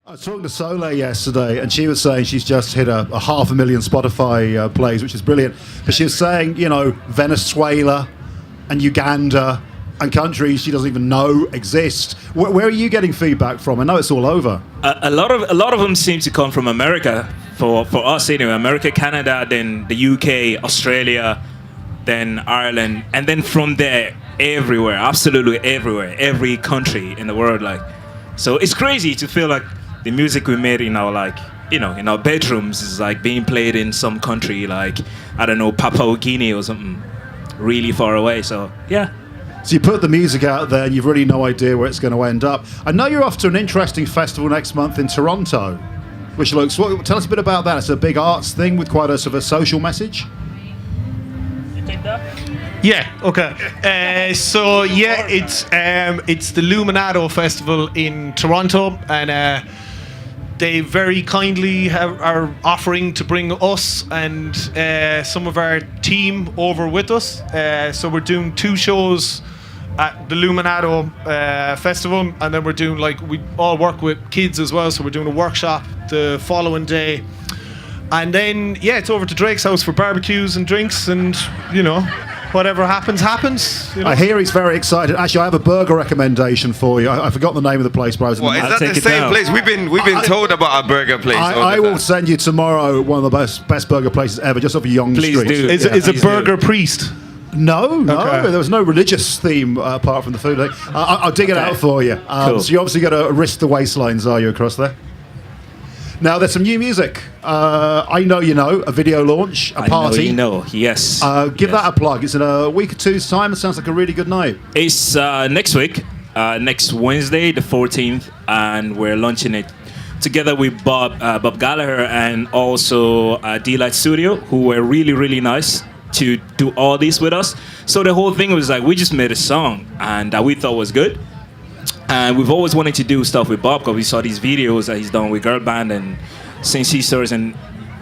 I was talking to Soleil yesterday, and she was saying she's just hit a 500,000 Spotify plays, which is brilliant. But she was saying, Venezuela and Uganda and countries she doesn't even know exist. Where are you getting feedback from? I know it's all over. A lot of them seem to come from America. For us anyway, America, Canada, then the UK, Australia, then Ireland, and then from there everywhere, absolutely everywhere, every country in the world. So it's crazy to feel like the music we made in our in our bedrooms is being played in some country I don't know, Papua New Guinea or something really far away. So yeah. So you put the music out there and you've really no idea where it's going to end up. I know you're off to an interesting festival next month in Toronto, which looks... tell us a bit about that. It's a big arts thing with quite a sort of a social message. You take that? Yeah, okay. It's the Luminato Festival in Toronto, and they very kindly are offering to bring us and some of our team over with us. So we're doing 2 shows at the Luminato Festival, and then we're doing we all work with kids as well, so we're doing a workshop the following day. And then, it's over to Drake's house for barbecues and drinks and, whatever happens. I hear he's very excited. Actually, I have a burger recommendation for you. I forgot the name of the place, but I was in Well, is that the same place? We've been told about a burger place. I will send you tomorrow one of the best burger places ever, just off Yonge Street. Please do. Is a burger priest? No, Okay. there was no religious theme apart from the food. I'll dig it out for you. Cool. So you obviously got to risk the waistlines, are you, across there? Now, there's some new music. I know you know, a video launch, a party. Yes. Give that a plug. It's in a week or two's time. It sounds like a really good night. It's next week, next Wednesday, the 14th, and we're launching it together with Bob Gallagher and also D-Light Studio, who were really, really nice to do all this with us. So the whole thing was we just made a song and that we thought was good. And we've always wanted to do stuff with Bob because we saw these videos that he's done with Girl Band and St. Sisters, and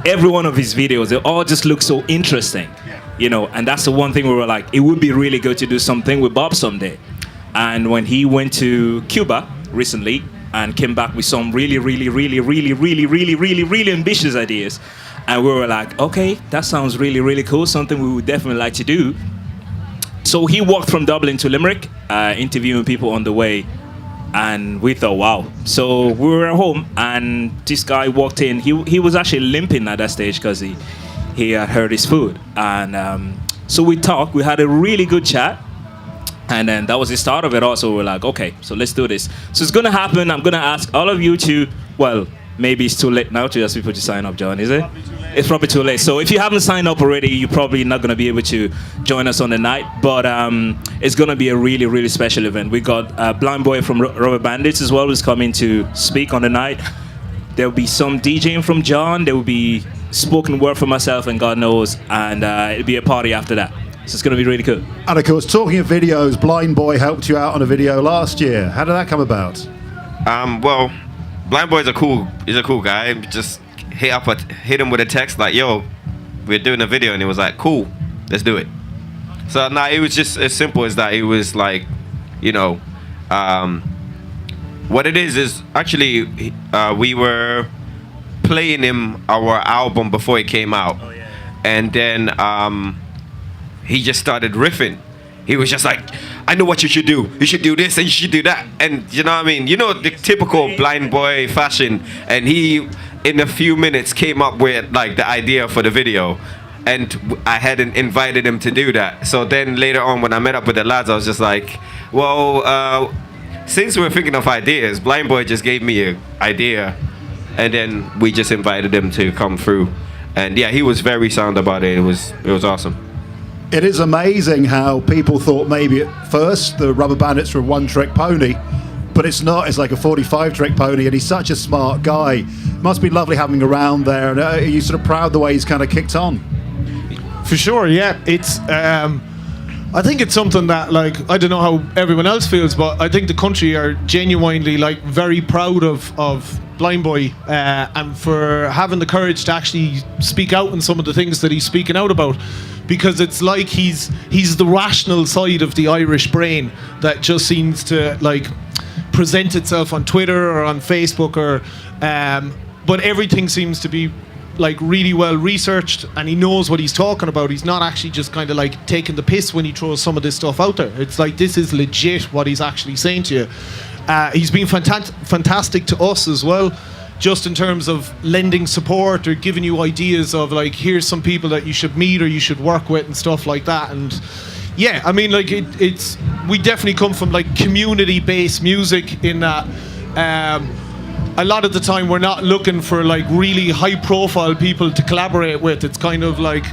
every one of his videos, they all just look so interesting, and that's the one thing we were it would be really good to do something with Bob someday. And when he went to Cuba recently and came back with some really, really, really, really, really, really, really, really ambitious ideas, and we were okay, that sounds really, really cool, something we would definitely like to do. So he walked from Dublin to Limerick, interviewing people on the way. And we thought, wow. So we were at home, and this guy walked in. He was actually limping at that stage because he had hurt his foot. And so we talked. We had a really good chat. And then that was the start of it all. So we're okay, so let's do this. So it's going to happen. I'm going to ask all of you to, maybe it's too late now to ask people to sign up, John, is it? It's probably too late. So if you haven't signed up already, you're probably not going to be able to join us on the night. But it's going to be a really, really special event. We got Blindboy from Rubber Bandits as well, who's coming to speak on the night. There will be some DJing from John. There will be spoken word from myself and God knows. And it'll be a party after that. So it's going to be really cool. And of course, talking of videos, Blindboy helped you out on a video last year. How did that come about? Well, Blindboy is a cool guy. Just hit him with a text yo, we're doing a video, and he was cool, let's do it. So it was just as simple as that. It was what it is actually we were playing him our album before it came out. And then he just started riffing. He was just I know what you should do. You should do this and you should do that. And you know what I mean? The typical Blind Boy fashion. And he, in a few minutes, came up with the idea for the video. And I hadn't invited him to do that. So then later on, when I met up with the lads, I was just since we're thinking of ideas, Blind Boy just gave me an idea. And then we just invited him to come through. And yeah, he was very sound about it. It was awesome. It is amazing how people thought maybe at first the Rubber Bandits were a one-trick pony, but it's not. It's like a 45-trick pony, and he's such a smart guy. Must be lovely having him around there. And are you sort of proud the way he's kind of kicked on? For sure, yeah. It's I think it's something that I don't know how everyone else feels, but I think the country are genuinely very proud of Blindboy and for having the courage to actually speak out on some of the things that he's speaking out about. Because it's he's the rational side of the Irish brain that just seems to present itself on Twitter or on Facebook, or but everything seems to be like really well researched, and he knows what he's talking about. He's not actually just kind of like taking the piss when he throws some of this stuff out there. It's like, this is legit what he's actually saying to you. He's been fantastic to us as well, just in terms of lending support or giving you ideas of like, here's some people that you should meet or you should work with and stuff like that. And yeah, I mean, like it's we definitely come from like community-based music in that. A lot of the time we're not looking for like really high-profile people to collaborate with. It's kind of like,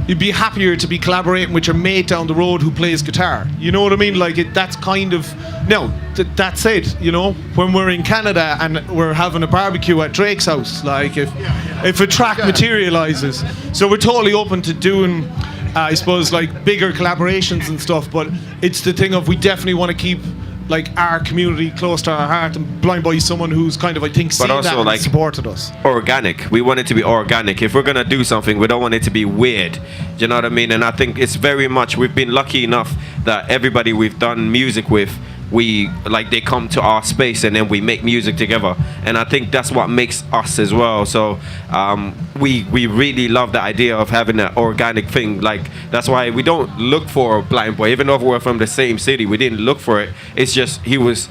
you'd be happier to be collaborating with your mate down the road who plays guitar. You know what I mean? Like that's kind of, no, that's it. You know, when we're in Canada and we're having a barbecue at Drake's house, like if a track materializes, so we're totally open to doing, I suppose, like bigger collaborations and stuff. But it's the thing of, we definitely want to keep like our community close to our heart, and Blindboy is someone who's kind of, I think, seen that and supported us. Organic. We want it to be organic. If we're gonna do something, we don't want it to be weird. Do you know what I mean? And I think it's very much, we've been lucky enough that everybody we've done music with, we like, they come to our space and then we make music together, and I think that's what makes us as well. So we really love the idea of having an organic thing. Like, that's why we don't look for Blindboy, even though we're from the same city. We didn't look for it. It's just he was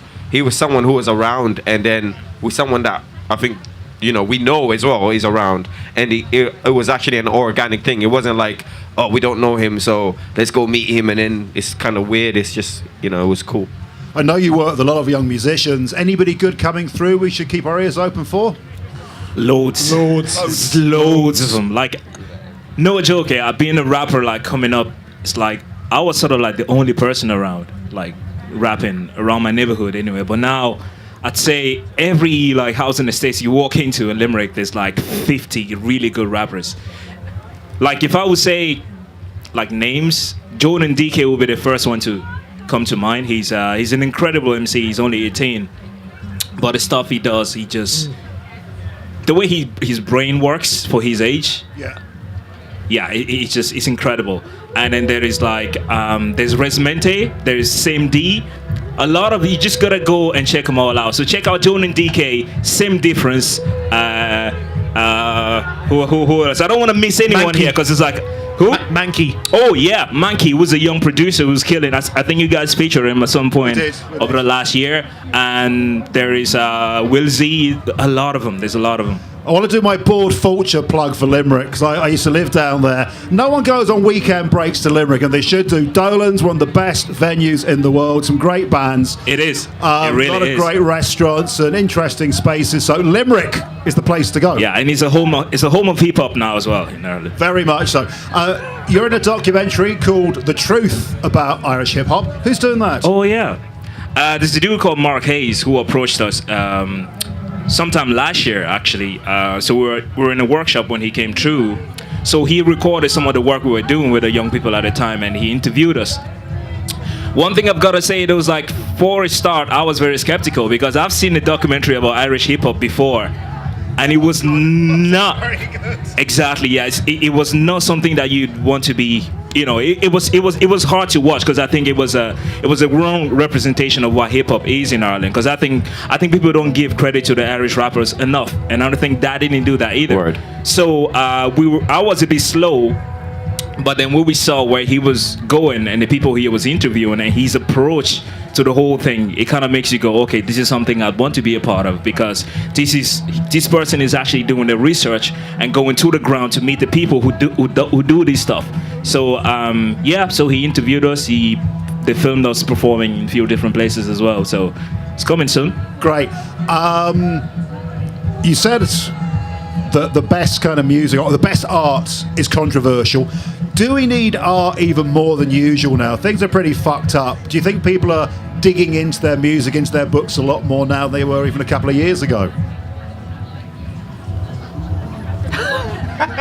someone who was around, and then with someone that I think, you know, we know as well is around, and it was actually an organic thing. It wasn't like, oh, we don't know him, so let's go meet him, and then it's kind of weird. It's just, you know, it was cool. I know you work with a lot of young musicians. Anybody good coming through we should keep our ears open for? Loads of them. Like, no joke, being a rapper, like, coming up, it's like, I was sort of like the only person around, like, rapping around my neighborhood anyway. But now, I'd say every, like, house in the States you walk into in Limerick, there's like 50 really good rappers. Like, if I would say, like, names, Jordan DK will be the first one to come to mind. He's an incredible MC. He's only 18, but the stuff he does, he just, the way his brain works for his age, it's incredible. And then there is like there's Resmente, there's Sim D. A lot of, you just gotta go and check them all out. So check out Jordan DK, Sim Difference. Who else? I don't want to miss anyone here because it's like, who? Mankey. Oh yeah, Mankey was a young producer who's killing. I think you guys featured him at some point over the last year. And there is Will Z. A lot of them. There's a lot of them. I want to do my Board Fulcher plug for Limerick, because I used to live down there. No one goes on weekend breaks to Limerick, and they should do. Dolan's one of the best venues in the world. Some great bands. It is. It really a lot of great restaurants and interesting spaces. So Limerick is the place to go. Yeah, and it's a home of hip hop now as well in Ireland. Very much so. You're in a documentary called The Truth about Irish hip hop. Who's doing that? Oh yeah, there's a dude called Mark Hayes who approached us sometime last year, actually. So we were in a workshop when he came through. So he recorded some of the work we were doing with the young people at the time, and he interviewed us. One thing I've got to say, it was like, for a start, I was very skeptical, because I've seen a documentary about Irish hip hop before, and it was not exactly, it was not something that you'd want to be, you know, it was hard to watch, because I think it was a wrong representation of what hip hop is in Ireland, because I think people don't give credit to the Irish rappers enough, and I don't think that didn't do that either. Word. So I was a bit slow, but then when we saw where he was going and the people he was interviewing and his approach to the whole thing, it kind of makes you go, okay, this is something I'd want to be a part of, because this person is actually doing the research and going to the ground to meet the people who do this stuff. So so he interviewed us. They filmed us performing in a few different places as well. So it's coming soon. Great. You said the best kind of music, or the best art, is controversial. Do we need art even more than usual now? Things are pretty fucked up. Do you think people are digging into their music, into their books a lot more now than they were even a couple of years ago?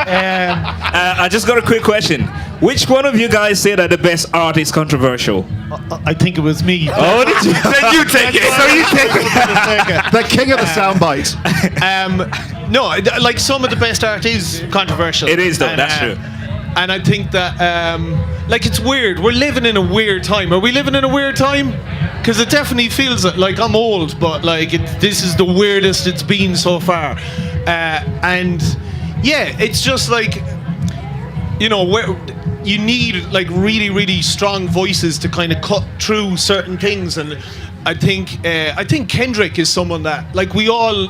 I just got a quick question. Which one of you guys say that the best art is controversial? I think it was me. Oh, did you? Then you take it. So you take it. The king of the soundbite. No, like, some of the best art is controversial. It is, though. And, that's true. And I think that, like, it's weird. We're living in a weird time. Are we living in a weird time? because it definitely feels like I'm old, but like this is the weirdest it's been so far, and yeah, it's just like, you know, where you need like really, really strong voices to kind of cut through certain things, and I think Kendrick is someone that, like, we all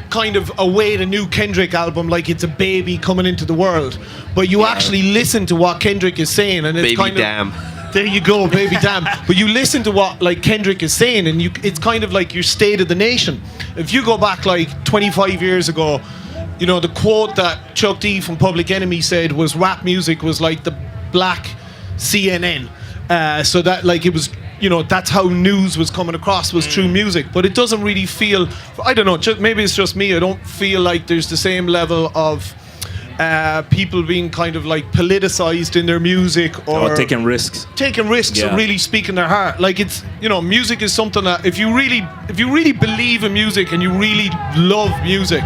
kind of await a new Kendrick album like it's a baby coming into the world, but you actually listen to what Kendrick is saying, and it's Baby kind damn. of, there you go, baby damn. But you listen to what like Kendrick is saying, and it's kind of like your state of the nation. If you go back like 25 years ago, you know, the quote that Chuck D from Public Enemy said was rap music was like the black CNN. So that, like, it was, you know, that's how news was coming across, was through music. But it doesn't really feel, I don't know, maybe it's just me, I don't feel like there's the same level of people being kind of like politicized in their music, or taking risks. Or really speaking their heart. Like, it's, you know, music is something that if you really believe in music and you really love music,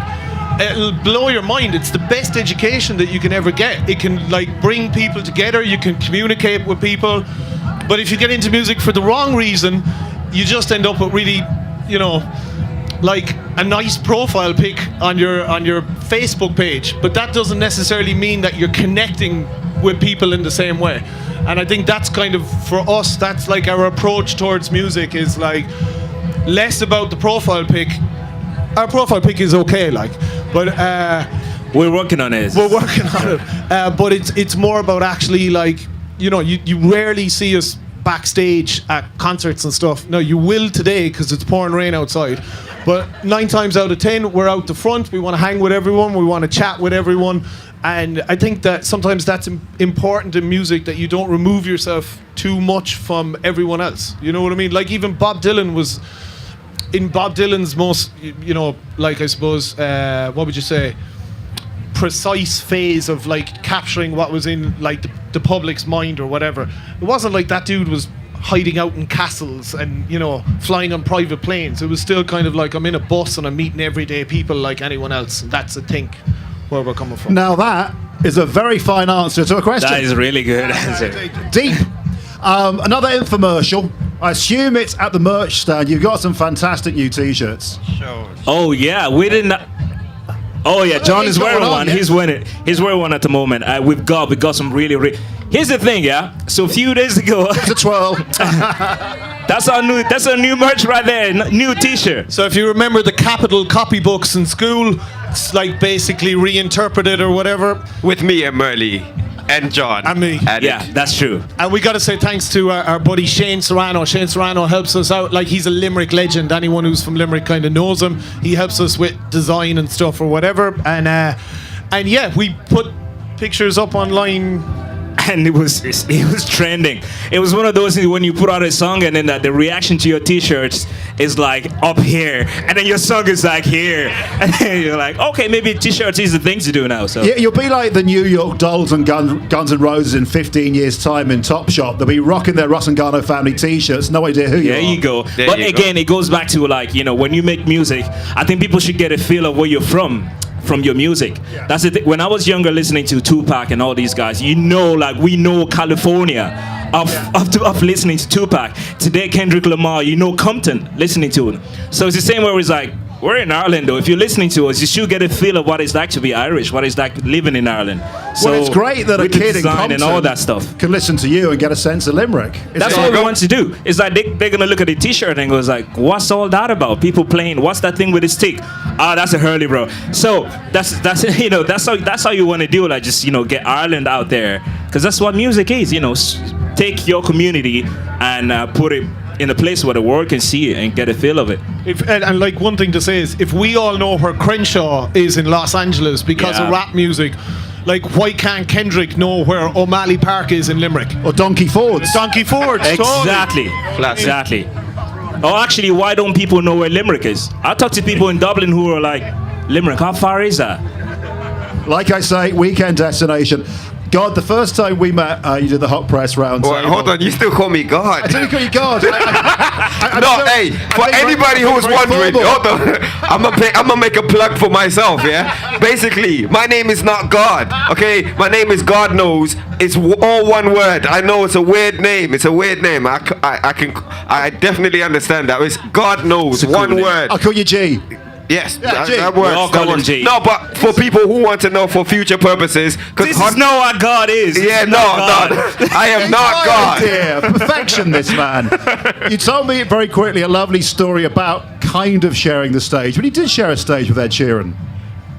it'll blow your mind. It's the best education that you can ever get. It can like bring people together, you can communicate with people. But if you get into music for the wrong reason, you just end up with really, you know, like a nice profile pic on your Facebook page, but that doesn't necessarily mean that you're connecting with people in the same way. And I think that's kind of, for us, that's like our approach towards music, is like less about the profile pic. Our profile pic is okay, like, but we're working on it. We're working on it, but it's more about actually, like, you know, you rarely see us backstage at concerts and stuff. No, you will today because it's pouring rain outside. But 9 times out of 10, we're out the front. We want to hang with everyone. We want to chat with everyone. And I think that sometimes that's important in music, that you don't remove yourself too much from everyone else. You know what I mean? Like, even Bob Dylan was, in Bob Dylan's most, you know, like, I suppose, what would you say, precise phase of like capturing what was in like the public's mind or whatever. It wasn't like that dude was hiding out in castles and, you know, flying on private planes. It was still kind of like, I'm in a bus and I'm meeting everyday people like anyone else. And that's, I think, where we're coming from. Now that is a very fine answer to a question. That is really good answer. Deep. Another infomercial. I assume it's at the merch stand. You've got some fantastic new T-shirts. Sure. Oh yeah, we didn't. Oh yeah, John is wearing one. Yeah. He's wearing one at the moment. We've got some really. Here's the thing, yeah. So a few days ago, It's a twirl. that's our new merch right there. New T-shirt. So if you remember the capital copybooks in school, it's like basically reinterpreted or whatever. With me and Merle and John. And me. added. Yeah, that's true. And we got to say thanks to our buddy Shane Serrano. Shane Serrano helps us out. Like, he's a Limerick legend. Anyone who's from Limerick kind of knows him. He helps us with design and stuff or whatever. And yeah, we put pictures up online. And it was trending. It was one of those things when you put out a song and then the reaction to your T-shirts is like up here, and then your song is like here, and then you're like, okay, maybe T-shirts is the thing to do now. So Yeah, you'll be like the New York Dolls and Guns N' Roses in 15 years' time in Topshop. They'll be rocking their Rusangano family T-shirts. No idea who you are. there you go. There But you again, go. it goes back to, like, you know, when you make music, I think people should get a feel of where you're from your music. That's the thing. When I was younger, listening to Tupac and all these guys, you know, like, we know California of listening to Tupac. Today, Kendrick Lamar, you know Compton, listening to him. So it's the same where it's like, we're in Ireland, though. If you're listening to us, you should get a feel of what it's like to be Irish, what it's like living in Ireland. So Well, it's great that a with the kid in design Compton and all that stuff. can listen to you and get a sense of Limerick. That's what we want to do. It's like they're gonna look at the T-shirt and goes like, "What's all that about? People playing? What's that thing with the stick? Ah, that's a hurley, bro." So that's you know, that's how you want to do it. Like, just, you know, get Ireland out there, because that's what music is. You know, take your community and put it in a place where the world can see it and get a feel of it. And like, one thing to say is, if we all know where Crenshaw is in Los Angeles because of Yeah. rap music, like, why can't Kendrick know where O'Malley Park is in Limerick? Or Donkey Fords. Donkey Forge. Exactly. Classic. Exactly. Or actually, why don't people know where Limerick is? I talk to people in Dublin who are like, Limerick, how far is that? Like I say, weekend destination. God, the first time we met, you did the hot press round. Well, hold on, you still call me God. I didn't call you God. No, hey, for anybody who's wondering, hold on. I'm gonna make a plug for myself, yeah? Basically, my name is not God, okay? My name is God Knows. It's all one word. I know it's a weird name. I definitely understand that. It's God Knows, one word. I'll call you G. Yes, Yeah, that We all works. call That him works. G. No, but for people who want to know for future purposes, This is not what God is. This yeah, is no, not God. I am not God. Dear, perfection, this man. You told me very quickly a lovely story about kind of sharing the stage, but he did share a stage with Ed Sheeran.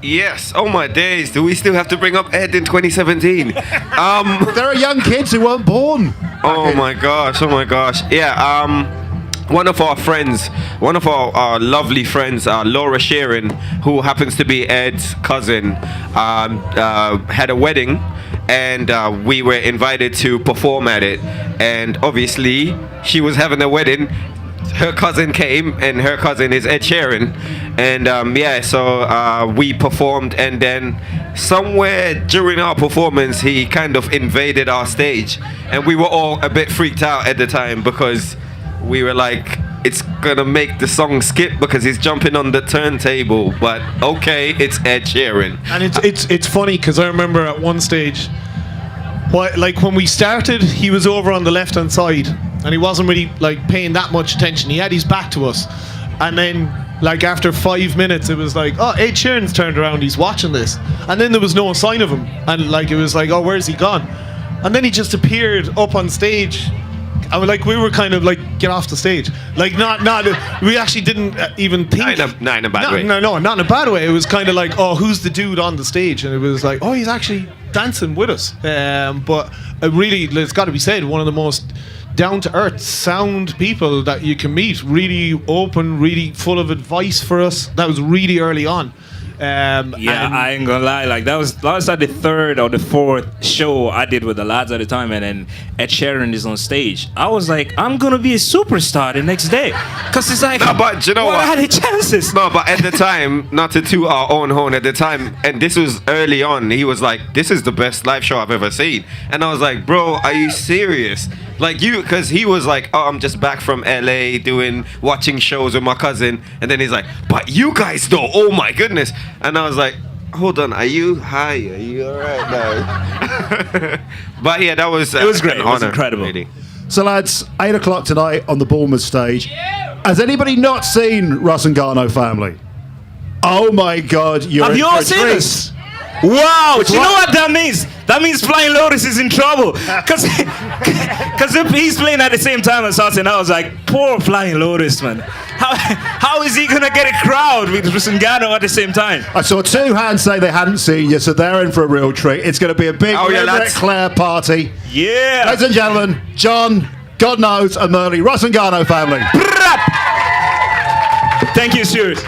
Yes. Oh my days. Do we still have to bring up Ed in 2017? There are young kids who weren't born. Oh my gosh. Oh my gosh. Yeah. One of our friends, one of our lovely friends, Laura Sheeran, who happens to be Ed's cousin, had a wedding, and we were invited to perform at it. And obviously, she was having a wedding. Her cousin came, and her cousin is Ed Sheeran. And so we performed, and then somewhere during our performance, he kind of invaded our stage. And we were all a bit freaked out at the time because we were like, it's gonna make the song skip because he's jumping on the turntable. But okay, it's Ed Sheeran. And it's funny because I remember at one stage, when we started, he was over on the left hand side and he wasn't really like paying that much attention. He had his back to us, and then like after 5 minutes, it was like, oh, Ed Sheeran's turned around, he's watching this, and then there was no sign of him, and like it was like, oh, where's he gone? And then he just appeared up on stage. And we were kind of like, get off the stage. Like, we actually didn't even think. Not in a bad way. No, not in a bad way. It was kind of like, oh, who's the dude on the stage? And it was like, oh, he's actually dancing with us. But really, it's got to be said, one of the most down-to-earth, sound people that you can meet. Really open, really full of advice for us. That was really early on. I ain't gonna lie, like that was like the third or the fourth show I did with the lads at the time, and then Ed Sheeran is on stage. I was like, I'm gonna be a superstar the next day, cause it's like, No, but you know what what? are the chances? No, but at the time, not to toot our own horn, at the time, and this was early on, he was like, this is the best live show I've ever seen. And I was like, bro, are you serious? Like because he was like, oh, I'm just back from LA watching shows with my cousin. And then he's like, but you guys though, oh my goodness. And I was like, hold on, are you high? Are you all right now? But yeah, that was It was great. an It was honor, incredible. really. So lads, 8 o'clock tonight on the Bournemouth stage. Has anybody not seen Rusangano Family? Oh my God, you're Have in you for all a seen treat. this? Wow, do you know what that means? That means Flying Lotus is in trouble. Because if he's playing at the same time as us, and I was like, poor Flying Lotus, man. How is he going to get a crowd with Rusangano at the same time? I saw 2 hands say they hadn't seen you, so they're in for a real treat. It's going to be a big Red Claire party. Yeah. Ladies and gentlemen, John, God Knows, and Merle, Rusangano Family. Thank you, Stuart.